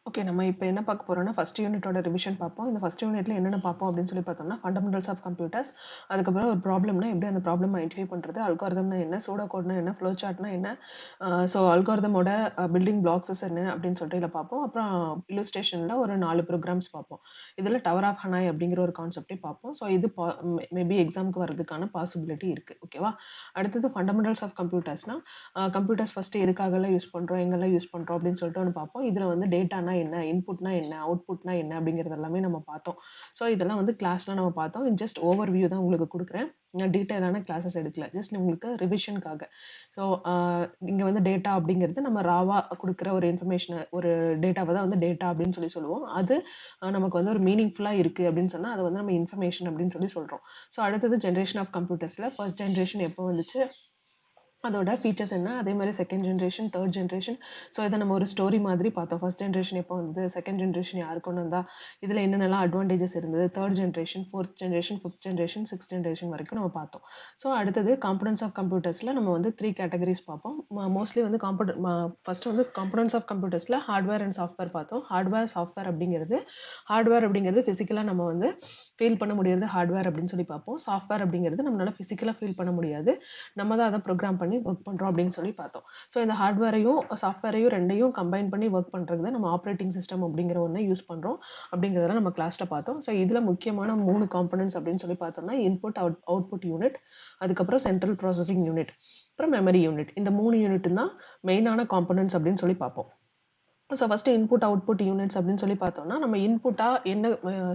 Okay. நம்ம இப்ப என்ன பார்க்க போறோம்னா, ஃபர்ஸ்ட் யூனிட்டோட ரிவிஷன் பார்ப்போம். இந்த ஃபர்ஸ்ட் யூனிட்ல என்னென்ன பார்ப்போம் அப்படின்னு சொல்லி பார்த்தோம்னா, ஃபண்டமெண்டல்ஸ் ஆஃப் கம்ப்யூட்டர்ஸ். அதுக்கப்புறம் ஒரு ப்ராப்ளம்னா எப்படி அந்த ப்ராப்ளம் ஐடென்டிஃபை பண்றது, அல்காரிதம்னா என்ன, சூடோ கோட்னா என்ன, ஃப்ளோ சார்ட்னா என்ன, அல்காரிதமோட பில்டிங் பிளாக்ஸஸ் என்ன அப்படின்னு சொல்லிட்டு இதில பார்ப்போம். அப்புறம் இல்லுஸ்ட்ரேஷன்ல ஒரு 4 ப்ரோகிராம்ஸ் பார்ப்போம். இதில டவர் ஆஃப் ஹனாய் அப்படிங்கிற ஒரு கான்செப்ட்டே பார்ப்போம். ஸோ இது மேபி எக்ஸாம்க்கு வரதுக்கான பாசிபிலிட்டி இருக்கு. ஓகேவா? அடுத்தது ஃபண்டமெண்டல்ஸ் ஆஃப் கம்ப்யூட்டர்ஸ்னா, கம்ப்யூட்டர்ஸ் ஃபர்ஸ்ட்டு எதுக்காகலாம் யூஸ் பண்றோம், எங்கெல்லாம் யூஸ் பண்றோம் அப்படின்னு சொல்லிட்டு ஒண்ணு பார்ப்போம். இதில வந்து டேட்டானா என்ன, இன்புட்னா என்ன, அவுட்புட்னா என்ன அப்படிங்கிறது எல்லாமே நம்ம பார்த்தோம். ஸோ இதெல்லாம் வந்து கிளாஸ்ல நம்ம பார்த்தோம். ஜஸ்ட் ஓவர்வியூ தான் உங்களுக்கு குடுக்குறேன். நான் டீட்டெயிலான கிளாஸஸ் எடுக்கல. ஜஸ்ட் உங்களுக்கு ரிவிஷனுக்காக. ஸோ அ இங்க வந்து டேட்டா அப்படிங்கிறது நம்ம ராவா குடுக்குற ஒரு இன்ஃபர்மேஷன ஒரு டேட்டாவ தான் வந்து டேட்டா அப்படின்னு சொல்லுவோம். அது நமக்கு வந்து ஒரு மீனிங்ஃபுல்லா இருக்கு அப்படின்னு சொன்னா, அத வந்து நம்ம இன்ஃபர்மேஷன் அப்படின்னு சொல்றோம். ஸோ அடுத்தது ஜெனரேஷன் ஆஃப் கம்ப்யூட்டர்ஸ்ல ஃபர்ஸ்ட் ஜெனரேஷன் எப்போ வந்துச்சு? அதோட ஃபீச்சர்ஸ் என்ன? அதே மாரி second generation, third generation. So இத நம்ம ஒரு ஸ்டோரி மாதிரி பார்த்தோம். ஃபர்ஸ்ட் ஜெனரேஷன் எப்போ வந்தது? செகண்ட் ஜெனரேஷன் யார் கொண்டு வந்தா? இதில என்னென்னலாம் அட்வான்டேஜஸ் இருந்தது? Third generation, fourth generation, fifth generation, sixth generation வரைக்கும் நம்ம பார்த்தோம். ஸோ அடுத்தது காம்போனன்ட்ஸ் ஆஃப் கம்ப்யூட்டர்ஸ்ல நம்ம வந்து 3 கேட்டகரிஸ் பார்ப்போம். மோஸ்ட்லி வந்து ஃபர்ஸ்ட் வந்து காம்போனன்ட்ஸ் ஆஃப் கம்ப்யூட்டர்ஸ்ல ஹார்ட்வேர் அண்ட் சாஃப்ட்வேர் பார்த்தோம். ஹார்ட்வேர் அப்படிங்கிறது பிசிக்கலா நம்ம வந்து ஃபீல் பண்ண முடியறது ஹார்ட்வேர் அப்படின்னு சொல்லி பார்ப்போம். சாஃப்ட்வேர் அப்படிங்கிறது நம்மளால பிசிக்கலா ஃபீல் பண்ண முடியாது. நம்ம தான் அத ப்ரோகிராம் பண்ணி வொர்க் பண்றோம் அப்படின்னு சொல்லி பார்த்தோம். ஸோ இந்த ஹார்ட்வேரையும், சாஃப்ட்வேரையும் 2யும் கம்பைன் பண்ணி வொர்க் பண்றதுக்கு தான் நம்ம ஆப்பரேட்டிங் சிஸ்டம் அப்படிங்கிற ஒண்ண யூஸ் பண்றோம். அப்படிங்கிறதெல்லாம் நம்ம கிளாஸ்ல பார்த்தோம். ஸோ இதுல முக்கியமான 3 காம்போனன்ட்ஸ் அப்படின்னு சொல்லி பார்த்தோம்னா, இன்புட், அவுட்புட் யூனிட், அதுக்கப்புறம் சென்ட்ரல் ப்ராசஸிங் யூனிட், அப்புறம் மெமரி யூனிட். இந்த 3 யூனிட்டும் தான் மெயினான காம்போனன்ட்ஸ் அப்படின்னு சொல்லி பார்ப்போம். So first input, output units அப்படின்னு சொல்லி பார்த்தோம்னா, நம்ம இன்புட்டா என்ன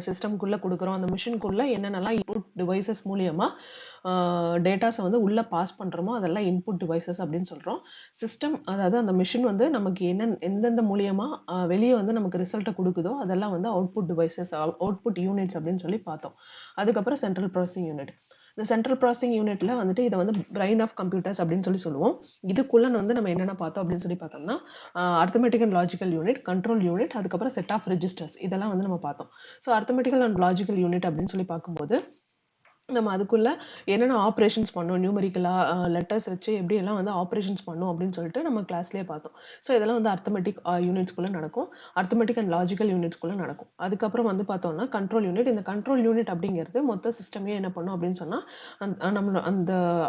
சிஸ்டம்க்குள்ள குடுக்குறோம், அந்த மெஷின்க்குள்ள என்னென்னலாம் இன்புட் டிவைஸஸ் மூலியமா டேட்டாஸ வந்து உள்ள பாஸ் பண்றோமோ, அதெல்லாம் இன்புட் டிவைஸஸ் அப்படின்னு சொல்றோம். அதாவது அந்த மெஷின் வந்து நமக்கு எந்தெந்த மூலியமா வெளிய வந்து நமக்கு ரிசல்ட்ட குடுக்குதோ, அதெல்லாம் வந்து அவுட்புட் டிவைஸஸ், அவுட்புட் யூனிட்ஸ் அப்படின்னு சொல்லி பார்த்தோம். அதுக்கப்புறம் சென்ட்ரல் ப்ராசஸிங் யூனிட். இந்த சென்ட்ரல் ப்ராசஸிங் யூனிட்ல வந்துட்டு இத வந்து பிரைன் ஆஃப் கம்ப்யூட்டர்ஸ் அப்படின்னு சொல்லுவோம். இதுக்குள்ள வந்து நம்ம என்னென்ன பார்த்தோம் அப்படின்னு சொல்லி பார்த்தோம்னா, arithmetic and logical unit, control unit, அதுக்கப்புறம் செட் ஆஃப் ரெஜிஸ்டர்ஸ் இதெல்லாம் வந்து நம்ம பார்த்தோம். ஸோ அரித்மெடிக்கல் அண்ட் லாஜிக்கல் யூனிட் அப்படின்னு சொல்லி பார்க்கும்போது, நம்ம அதுக்குள்ள என்னென்ன ஆப்பரேஷன்ஸ் பண்ணோம், நியூமெரிக்கலா லெட்டர்ஸ் வச்சு எப்படியெல்லாம் வந்து ஆப்பரேஷன்ஸ் பண்ணோம் அப்படின்னு சொல்லிட்டு நம்ம கிளாஸ்லயே பார்த்தோம். ஸோ இதெல்லாம் வந்து அரித்மெடிக் யூனிட்ஸ்குள்ள நடக்கும். அரித்மெடிக் அண்ட் லாஜிக்கல் யூனிட்ஸ்குள்ள நடக்கும். அதுக்கப்புறம் வந்து பார்த்தோம்னா கண்ட்ரோல் யூனிட். இந்த கண்ட்ரோல் யூனிட் அப்படிங்கிறது மொத்த சிஸ்டமே என்ன பண்ணும் அப்படின்னு சொன்னா,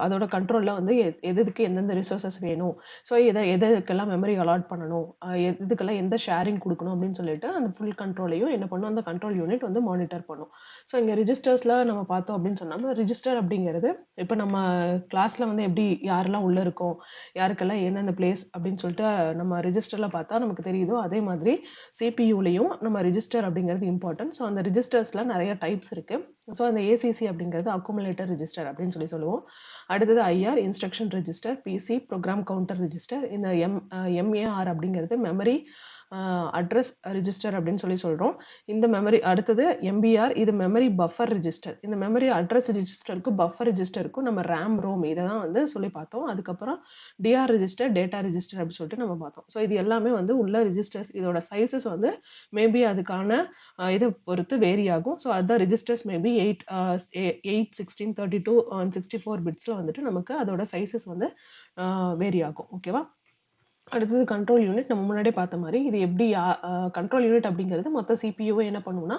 அதோட கண்ட்ரோல்ல வந்து எதுக்கு எந்தெந்த ரிசோர்ஸஸ் வேணும், ஸோ எதுக்கெல்லாம் மெமரி அலாட் பண்ணணும், எதுக்கெல்லாம் எந்த ஷேரிங் குடுக்கணும் அப்படின்னு சொல்லிட்டு அந்த ஃபுல் கண்ட்ரோலையும் என்ன பண்ணும், அந்த கண்ட்ரோல் யூனிட் வந்து மானிட்டர் பண்ணும். ஸோ இங்க ரிஜிஸ்டர்ஸ்ல நம்ம பார்த்தோம் அப்படின்னு சொன்னா, ரிஜிஸ்டர் அப்படிங்கிறது இப்ப நம்ம கிளாஸ்ல வந்து எப்படி யாரெல்லாம் உள்ள இருக்கோம், யாருக்கெல்லாம் எந்தெந்த பிளேஸ் அப்படின்னு சொல்லிட்டு நம்ம ரிஜிஸ்டர்ல பார்த்தா நமக்கு தெரியுதோ, அதே மாதிரி சிபியூலயும் நம்ம ரிஜிஸ்டர் அப்படிங்கிறது இம்பார்ட்டன்ட். ஸோ அந்த ரிஜிஸ்டர்ஸ்ல நெறைய டைப்ஸ் இருக்கு. ஸோ அந்த ஏசிசி அப்படிங்கிறது அக்குமுலேட்டர் ரிஜிஸ்டர் அப்படின்னு சொல்லுவோம். அடுத்தது IR instruction register, PC program counter register, இந்த எம்ஏஆர் அப்படிங்கிறது மெமரி அட்ரஸ் ரெஜிஸ்டர் அப்படின்னு சொல்றோம். இந்த மெமரி அடுத்தது எம்பிஆர் இது மெமரி பஃபர் ரெஜிஸ்டர். இந்த மெமரி அட்ரஸ் ரெஜிஸ்டருக்கும் பஃபர் ரெஜிஸ்டருக்கும் நம்ம ரேம், ரோம் இத தான் வந்து சொல்லி பார்த்தோம். அதுக்கப்புறம் டிஆர் ரெஜிஸ்டர், டேட்டா ரெஜிஸ்டர் அப்படின்னு சொல்லிட்டு நம்ம பார்த்தோம். ஸோ இது எல்லாமே வந்து உள்ள ரெஜிஸ்டர்ஸ் இதோட சைஸஸ் வந்து மேபி அதுக்கான இத பொறுத்து வேரி ஆகும். ஸோ அதான் ரெஜிஸ்டர்ஸ் மேபி 8, 16, 32 அண்ட் 64 பிட்ஸ்ல வந்துட்டு நமக்கு அதோட சைஸஸ் வந்து வேரி ஆகும். ஓகேவா? அடுத்தது கண்ட்ரோல் யூனிட். நம்ம முன்னாடியே பார்த்த மாரி, இது எப்படி கண்ட்ரோல் யூனிட் அப்படிங்கிறது மொத்த சிபியூவ என்ன பண்ணும்னா,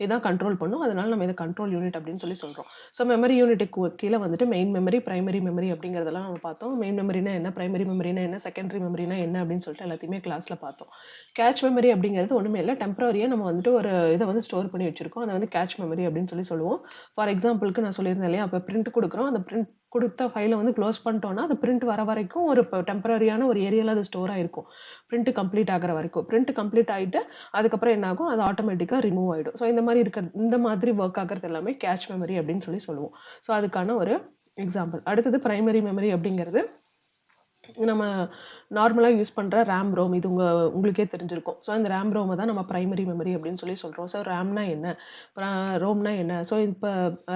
இதான் கண்ட்ரோல் பண்ணும். அதனால நம்ம இத கண்ட்ரோல் யூனிட் அப்படின்னு சொல்றோம். ஸோ மெமரி யூனிட்டுக்கு கீழ வந்துட்டு மெயின் மெமரி, பிரைமரி மெமரி அப்படிங்கிறதெல்லாம் நம்ம பார்த்தோம். மெயின் மெமரினா என்ன? பிரைமரி மெமரினா என்ன? செகண்டரி மெமரினா என்ன? அப்படின்னு சொல்லிட்டு எல்லாத்தையுமே கிளாஸ்ல பார்த்தோம். கேட்ச் மெமரி அப்படிங்கிறது ஒண்ணுமே இல்ல. டெம்பரரியா நம்ம வந்துட்டு ஒரு இத வந்து ஸ்டோர் பண்ணி வச்சிருக்கோம். அத வந்து கேட்ச் மெமரி அப்படின்னு சொல்லுவோம். ஃபார் எக்ஸாம்பிள்க்கு நான் சொல்லியிருந்தேன் இல்லையா? அப்ப பிரிண்ட் குடுக்குறோம். அந்த பிரிண்ட் குடுத்த ஃபைல வந்து க்ளோஸ் பண்ணிட்டோம்னா, அது பிரிண்ட் வர வரைக்கும் ஒரு டெம்பரரியான ஒரு ஏரியால அது ஸ்டோர் ஆயிருக்கும். பிரிண்ட் கம்ப்ளீட் ஆகுற வரைக்கும். பிரிண்ட் கம்ப்ளீட் ஆயிட்டு, அதுக்கப்புறம் என்ன ஆகும்? அது ஆட்டோமேட்டிக்கா ரிமூவ் ஆயிடும். ஸோ இந்த மாதிரி வொர்க் ஆகுறது எல்லாமே கேட்ச் மெமரி அப்படின்னு சொல்லுவோம். ஸோ அதுக்கான ஒரு எக்ஸாம்பிள். அடுத்தது பிரைமரி மெமரி அப்படிங்கிறது நம்ம நார்மலா யூஸ் பண்ற ரேம், ரோம் இது உங்களுக்கே தெரிஞ்சிருக்கும். ஸோ இந்த ரேம், ரோம தான் நம்ம பிரைமரி மெமரி அப்படின்னு சொல்றோம். ஸோ ரேம்னா என்ன? ரோம்னா என்ன? ஸோ இப்ப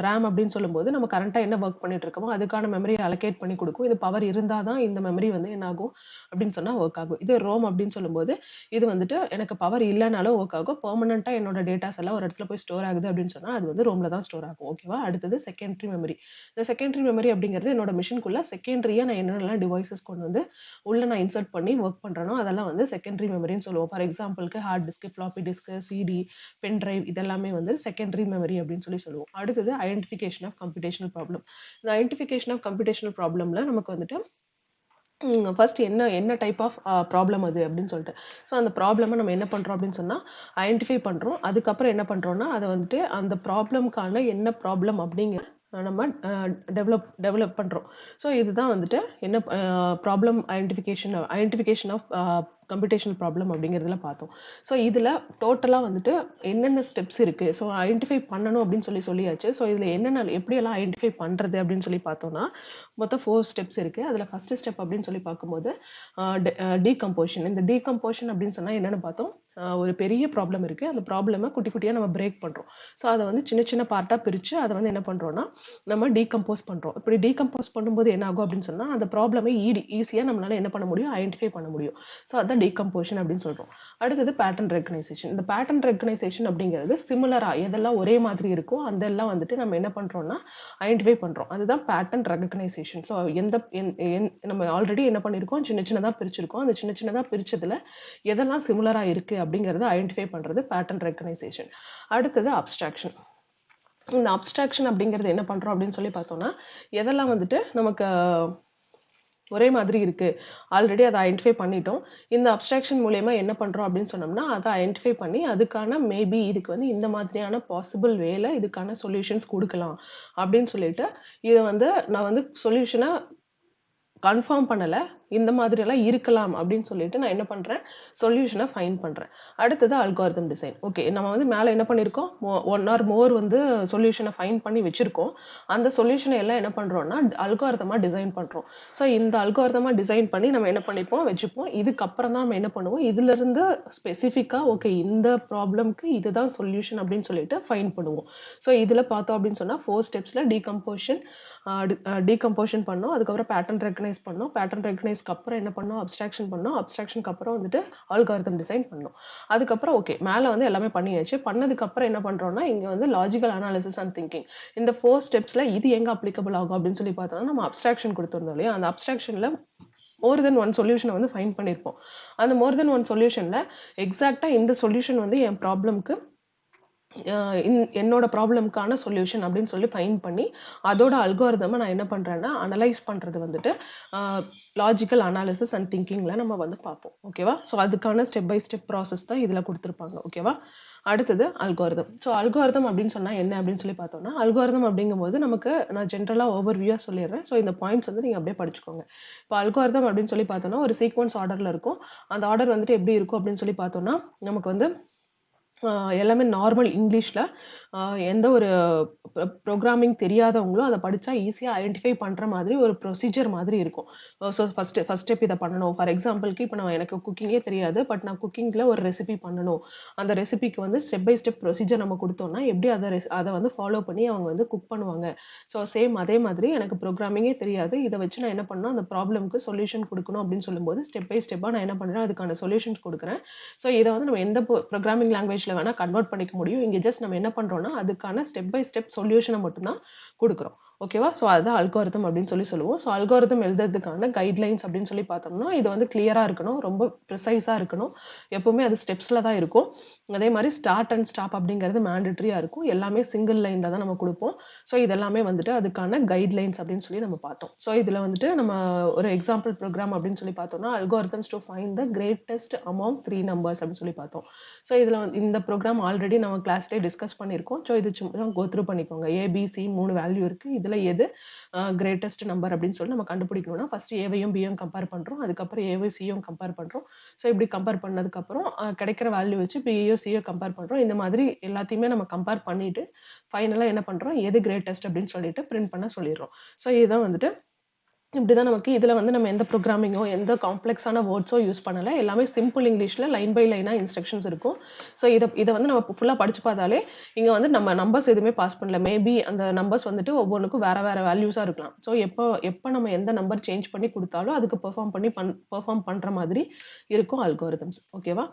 ரேம் அப்படின்னு சொல்லும்போது நம்ம கரண்ட்டா என்ன வொர்க் பண்ணிட்டு இருக்கோமோ, அதுக்கான மெமரிய அலோகேட் பண்ணி குடுக்கும். இது பவர் இருந்தா தான் இந்த மெமரி வந்து என்ன ஆகும் அப்படின்னு சொன்னா வொர்க் ஆகும். இது ரோம் அப்படின்னு சொல்லும்போது, இது வந்துட்டு எனக்கு பவர் இல்லனாலும் வொர்க் ஆகும். பெர்மனன்ட்டா என்னோட டேட்டாஸ் எல்லாம் ஒரு இடத்துல போய் ஸ்டோர் ஆகுது அப்படின்னு சொன்னா, அது வந்து ரோம்ல தான் ஸ்டோர் ஆகும். ஓகேவா? அடுத்தது செகண்டரி மெமரி. இந்த செகண்டரி மெமரி அப்படிங்கிறது என்னோட மெஷின்குள்ள செகண்டரியா நான் என்னென்னலாம் டிவைஸஸ் கொண்டு வந்து உள்ள நான் இன்சர்ட் பண்ணி ஒர்க் பண்றேனோ அதெல்லாம் வந்து செகண்டரி மெமரின்னு சொல்லுவோம். ஃபார் எக்ஸாம்பிளுக்கு hard disk, floppy disk, CD, pen drive இதெல்லாமே வந்து செகண்டரி மெமரி அப்படின்னு சொல்லுவோம். அடுத்தது ஐடென்டிஃபிகேஷன் ஆஃப் கம்ப்யூட்டேஷனல் ப்ராப்ளம். இந்த ஐடென்டிஃபிகேஷன் ஆஃப் கம்ப்யூட்டேஷனல் ப்ராப்ளம்ல நமக்கு வந்துட்டு ஃபர்ஸ்ட் என்ன என்ன டைப் ஆஃப் ப்ராப்ளம் அது அப்படின்னு சொல்லிட்டு. ஸோ அந்த ப்ராப்ளமை நம்ம என்ன பண்ணுறோம் அப்படின்னு சொன்னால் ஐடென்டிஃபை பண்ணுறோம். அதுக்கப்புறம் என்ன பண்ணுறோம்னா அதை வந்துட்டு அந்த ப்ராப்ளம்க்கான என்ன ப்ராப்ளம் அப்படிங்கிற நம்ம டெவலப் பண்ணுறோம். ஸோ இதுதான் வந்துட்டு என்ன problem identification of computational problem அப்படிங்கிறதுல பார்த்தோம். ஸோ இதில் டோட்டலாக வந்துட்டு என்னென்ன ஸ்டெப்ஸ் இருக்குது. ஸோ ஐடென்டிஃபை பண்ணணும் அப்படின்னு சொல்லியாச்சு. ஸோ இதில் என்னென்ன எப்படியெல்லாம் ஐடென்டிஃபை பண்ணுறது அப்படின்னு சொல்லி பார்த்தோம்னா மொத்தம் 4 ஸ்டெப்ஸ் இருக்குது. அதில் ஃபஸ்ட்டு ஸ்டெப் அப்படின்னு சொல்லி பார்க்கும்போது டீகம்போஷன். இந்த டீகம்போஷன் அப்படின்னு சொன்னால் என்னென்னு பார்த்தோம். ஒரு பெரிய ப்ராப்ளம் இருக்குது. அந்த ப்ராப்ளமை குட்டி குட்டியாக நம்ம பிரேக் பண்ணுறோம். ஸோ அதை வந்து சின்ன சின்ன பார்ட்டாக பிரித்து அதை வந்து என்ன பண்ணுறோன்னா நம்ம டீகம்போஸ் பண்ணுறோம். இப்படி டீகம்போஸ் பண்ணும்போது என்ன ஆகும் அப்படின்னு சொன்னால் அந்த ப்ராப்ளமை ஈஸியாக நம்மளால் என்ன பண்ண முடியும், ஐடென்டிஃபை பண்ண முடியும். ஸோ அதான் டீகம்போஷன் அப்படின்னு சொல்கிறோம். அடுத்தது பேட்டர்ன் ரெகனைசேஷன். இந்த பேட்டர்ன் ரெகனைசேஷன் அப்படிங்கிறது சிமிலராக எதெல்லாம் ஒரே மாதிரி இருக்கோ அதெல்லாம் வந்துட்டு நம்ம என்ன பண்ணுறோம்னா ஐடென்டிஃபை பண்ணுறோம். அதுதான் பேட்டர்ன் ரெகனைசேஷன். ஸோ நம்ம ஆல்ரெடி என்ன பண்ணியிருக்கோம், சின்ன சின்னதாக பிரிச்சிருக்கோம். அந்த சின்ன சின்னதாக பிரிச்சதுல எதெல்லாம் சிமிலராக இருக்குது அப்படிங்கிறத ஐடென்டிஃபை பண்ணுறது பேட்டர்ன் ரெகனைசேஷன். அடுத்தது அப்ஸ்ட்ராக்ஷன். இந்த அப்ஸ்ட்ராக்ஷன் அப்படிங்கிறது என்ன பண்ணுறோம் அப்படின்னு சொல்லி பார்த்தோம்னா எதெல்லாம் வந்துட்டு நமக்கு ஒரே மாதிரி இருக்குது, ஆல்ரெடி அதை ஐடென்டிஃபை பண்ணிட்டோம். இந்த அப்ஸ்ட்ராக்ஷன் மூலயமா என்ன பண்ணுறோம் அப்படின்னு சொன்னோம்னா அதை ஐடென்டிஃபை பண்ணி அதுக்கான மேபி இதுக்கு வந்து இந்த மாதிரியான பாசிபிள் வேலை இதுக்கான சொல்யூஷன்ஸ் கொடுக்கலாம் அப்படின்னு சொல்லிட்டு இதை வந்து நான் வந்து சொல்யூஷனை கன்ஃபார்ம் பண்ணலை, இந்த மாதிரியெல்லாம் இருக்கலாம் அப்படின்னு சொல்லிட்டு நான் என்ன பண்ணுறேன், சொல்யூஷனை ஃபைண்ட் பண்ணுறேன். அடுத்தது அல்காரிதம் டிசைன். ஓகே, நம்ம வந்து மேலே என்ன பண்ணியிருக்கோம், 1 or more வந்து சொல்யூஷனை ஃபைண்ட் பண்ணி வச்சுருக்கோம். அந்த சொல்யூஷனை எல்லாம் என்ன பண்ணுறோம்னா அல்காரிதமாக டிசைன் பண்ணுறோம். ஸோ இந்த அல்காரிதமாக டிசைன் பண்ணி நம்ம என்ன பண்ணிப்போம் வச்சுப்போம். இதுக்கப்புறம் தான் நம்ம என்ன பண்ணுவோம், இதிலிருந்து ஸ்பெசிஃபிக்காக ஓகே இந்த ப்ராப்ளம்க்கு இதுதான் சொல்யூஷன் அப்படின்னு சொல்லிட்டு ஃபைண்ட் பண்ணுவோம். ஸோ இதில் பார்த்தோம் அப்படின்னு சொன்னால் 4 ஸ்டெப்ஸில் டீகம்போஷன் பண்ணோம். அதுக்கப்புறம் பேட்டர்ன் ரெகனைஸ் பண்ணோம். பேட்டர்ன் ரெகனைஸ்க்கு அப்புறம் என்ன பண்ணோம், அப்ஸ்ட்ராக்ஷன் பண்ணோம். அப்ஸ்ட்ராக்ஷனுக்கு அப்புறம் வந்துட்டு அல்காரிதம் டிசைன் பண்ணோம். அதுக்கப்புறம் ஓகே மேலே வந்து எல்லாமே பண்ணியாச்சு. பண்ணதுக்கப்புறம் என்ன பண்ணுறோம்னா இங்கே வந்து லாஜிக்கல் அனாலிசிஸ் அண்ட் திங்கிங். இந்த 4 ஸ்டெப்ஸில் இது எங்கே அப்ளிகபிள் ஆகும் அப்படின்னு சொல்லி பார்த்தோம்னா நம்ம அப்ஸ்ட்ராக்ஷன் கொடுத்துருந்தோம் இல்லையா, அந்த அப்ஸ்ட்ராக்ஷனில் மோர் தென் 1 சொல்யூஷனை வந்து ஃபைண்ட் பண்ணியிருப்போம். அந்த மோர் தென் 1 சொல்யூஷனில் எக்ஸாக்டாக இந்த சொல்யூஷன் வந்து என் ப்ராப்ளம்க்கு என்னோட ப்ராப்ளம்க்கான சொல்யூஷன் அப்படின்னு சொல்லி ஃபைண்ட் பண்ணி அதோட அல்காரிதமை நான் என்ன பண்ணுறேன்னா அனலைஸ் பண்ணுறது வந்துட்டு லாஜிக்கல் அனாலிசிஸ் அண்ட் திங்கிங்கில் நம்ம வந்து பார்ப்போம். ஓகேவா. ஸோ அதுக்கான ஸ்டெப் பை ஸ்டெப் ப்ராசஸ் தான் இதில் கொடுத்துருப்பாங்க. ஓகேவா. அடுத்தது அல்காரிதம். ஸோ அல்காரிதம் அப்படின்னு சொன்னால் என்ன அப்படின்னு சொல்லி பார்த்தோம்னா அல்காரிதம் அப்படிங்கும்போது நமக்கு நான் ஜென்ரலாக ஓவர்வியூவாக சொல்லிடுறேன். ஸோ இந்த பாயிண்ட்ஸ் வந்து நீங்கள் அப்படியே படிச்சுக்கோங்க. இப்போ அல்காரிதம் அப்படின்னு சொல்லி பார்த்தோம்னா ஒரு சீக்வன்ஸ் ஆர்டரில் இருக்கும். அந்த ஆர்டர் வந்துட்டு எப்படி இருக்கும் அப்படின்னு சொல்லி பார்த்தோம்னா நமக்கு வந்து எல்லாமே நார்மல் இங்கிலீஷில் எந்த ஒரு ப்ரோக்ராமிங் தெரியாதவங்களும் அதை படித்தா ஈஸியாக ஐடென்டிஃபை பண்ணுற மாதிரி ஒரு ப்ரொசீஜர் மாதிரி இருக்கும். ஸோ ஃபஸ்ட் ஸ்டெப் இதை பண்ணணும். ஃபார் எக்ஸாம்பிளுக்கு இப்போ எனக்கு குக்கிங்கே தெரியாது, பட் நான் குக்கிங்கில் ஒரு ரெசிபி பண்ணணும். அந்த ரெசிபிக்கு வந்து ஸ்டெப் பை ஸ்டெப் ப்ரொசீஜர் நம்ம கொடுத்தோம்னா எப்படி அதை வந்து ஃபாலோ பண்ணி அவங்க வந்து குக் பண்ணுவாங்க. ஸோ சேம் அதே மாதிரி எனக்கு ப்ரோக்ராமிங்கே தெரியாது, இதை வச்சு நான் என்ன பண்ணணும், அந்த ப்ராப்ளம்க்கு சொல்யூஷன் கொடுக்கணும் அப்படின்னு சொல்லும்போது ஸ்டெப் பை ஸ்டெப்பாக நான் என்ன பண்ணுறேன், அதுக்கான சொல்யூஷன்ஸ் கொடுக்குறேன். ஸோ இதை வந்து நம்ம எந்த ப்ரோக்ராமிங் லாங்குவேஜ் வேணா கன்வெர்ட் பண்ணிக்க முடியும். இங்க ஜஸ்ட் நம்ம என்ன பண்றோம்னா அதுக்கான ஸ்டெப் பை ஸ்டெப் சொல்யூஷனை மட்டும் தான் கொடுக்குறோம். ஓகேவா. ஸோ அதுதான் அல்காரிதம் அப்படின்னு சொல்லுவோம். ஸோ அல்காரிதம் எழுதுறதுக்கான கைட்லைன்ஸ் அப்படின்னு சொல்லி பார்த்தோம்னா இது வந்து கிளியரா இருக்கணும், ரொம்ப ப்ரிசைஸா இருக்கணும். எப்பவுமே அது ஸ்டெப்ஸ்ல தான் இருக்கும். அதே மாதிரி ஸ்டார்ட் அண்ட் ஸ்டாப் அப்படிங்கிறது மேண்டட்ரியா இருக்கும். எல்லாமே சிங்கிள் லைன்ல தான் நம்ம கொடுப்போம். ஸோ இதெல்லாமே வந்துட்டு அதுக்கான கைட்லைன்ஸ் அப்படின்னு சொல்லி நம்ம பார்த்தோம். ஸோ இதுல வந்துட்டு நம்ம ஒரு எக்ஸாம்பிள் ப்ரோக்ராம் அப்படின்னு சொல்லி பார்த்தோம்னா algorithms to find the greatest among 3 numbers அப்படின்னு சொல்லி பார்த்தோம். ஸோ இதுல வந்து இந்த ப்ரோக்ராம் ஆல்ரெடி நம்ம கிளாஸ்லேயே டிஸ்கஸ் பண்ணியிருக்கோம். ஸோ இது சும்மா கோ த்ரூ பண்ணிக்கோங்க. ஏபிசி 3 வேல்யூ இருக்கு. இதுல எது கிரேட்டஸ்ட் நம்பர் அப்படின்னு சொல்லி நம்ம கண்டுபிடிக்கணும்னா ஃபர்ஸ்ட் ஏவையும் பியும் கம்பேர் பண்றோம். அதுக்கப்புறம் ஏவையும் சியும் கம்பேர் பண்றோம். ஸோ இப்படி கம்பேர் பண்ணதுக்கப்புறம் கிடைக்கிற வேல்யூ வச்சு பியோ சியோ கம்பேர் பண்றோம். இந்த மாதிரி எல்லாத்தையுமே நம்ம கம்பேர் பண்ணிட்டு ஃபைனலாக என்ன பண்றோம், எது கிரேட்டஸ்ட் அப்படின்னு சொல்லிட்டு பிரிண்ட் பண்ண சொல்லிடுறோம். ஸோ இதுதான் வந்துட்டு இப்படிதான் நமக்கு இதுல வந்து நம்ம எந்த ப்ரோக்ராமிங்கோ எந்த காம்ப்ளெக்ஸான வேர்ட்ஸோ யூஸ் பண்ணல. எல்லாமே சிம்பிள் இங்கிலீஷ்ல லைன் பை லைனா இன்ஸ்ட்ரக்ஷன்ஸ் இருக்கும். ஸோ இதை வந்து நம்ம ஃபுல்லா படிச்சு பார்த்தாலே இங்க வந்து நம்ம நம்பர்ஸ் எதுவுமே பாஸ் பண்ணல. மேபி அந்த நம்பர்ஸ் வந்துட்டு ஒவ்வொன்றுக்கும் வேற வேற வேல்யூஸா இருக்கலாம். ஸோ எப்போ நம்ம எந்த நம்பர் சேஞ்ச் பண்ணி கொடுத்தாலும் அதுக்கு பெர்ஃபார்ம் பண்ற மாதிரி இருக்கும் அல்காரிதம்ஸ். ஓகேவா.